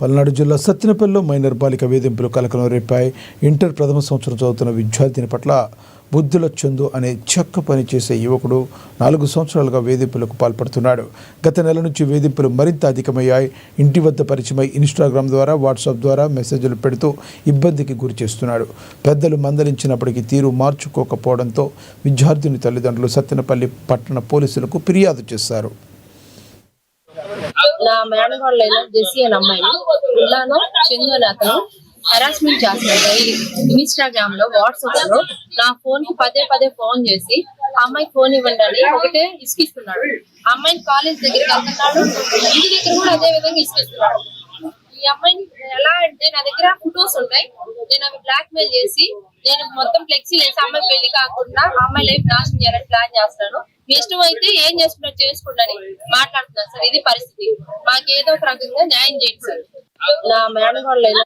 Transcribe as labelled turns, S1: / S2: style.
S1: పల్నాడు జిల్లా సత్తెనపల్లిలో మైనర్ బాలిక వేధింపులు కలకలం రేపాయి. ఇంటర్ ప్రథమ సంవత్సరం చదువుతున్న విద్యార్థిని పట్ల బుద్ధుల చందు అనే చెక్క పని చేసే యువకుడు 4 సంవత్సరాలుగా వేధింపులకు పాల్పడుతున్నాడు. గత నెల నుంచి వేధింపులు మరింత అధికమయ్యాయి. ఇంటి వద్ద పరిచయమై ఇన్స్టాగ్రామ్ ద్వారా, వాట్సాప్ ద్వారా మెసేజ్లు పెడుతూ ఇబ్బందికి గురి చేస్తున్నాడు. పెద్దలు మందలించినప్పటికీ తీరు మార్చుకోకపోవడంతో విద్యార్థిని తల్లిదండ్రులు సత్తెనపల్లి పట్టణ పోలీసులకు ఫిర్యాదు చేశారు.
S2: నా మేనగోళ్ళైన జెస్సీ అనే అమ్మాయిని ఇలానో చందు అని అతను హెరాస్మెంట్ చేస్తున్నాడు. ఇన్స్టాగ్రామ్ లో, వాట్సాప్ లో నా ఫోన్ కి పదే ఫోన్ చేసి అమ్మాయికి ఫోన్ ఇవ్వండి అని ఒకటే ఇసుకిస్తున్నాడు. అమ్మాయిని కాలేజ్ దగ్గరికి వెళ్తున్నాడు, ఇంటి దగ్గర కూడా అదే విధంగా ఇసుకిస్తున్నాడు. ఈ అమ్మాయిని ఎలా అంటే నా దగ్గర ఫొటోస్ ఉంటాయి, నేను అవి బ్లాక్ మెయిల్ చేసి నేను మొత్తం ఫ్లెక్సీ వేసి అమ్మాయి పెళ్లి కాకుండా అమ్మాయి లైఫ్ నాశనం చేయాలని ప్లాన్ చేస్తాను. మీ ఇష్టం అయితే ఏం చేసుకున్నా చేసుకోండి మాట్లాడుతున్నాను సార్. ఇది పరిస్థితి, మాకు ఏదో ఒక రకంగా న్యాయం చేయండి సార్. నా మేనగోళ్ళైన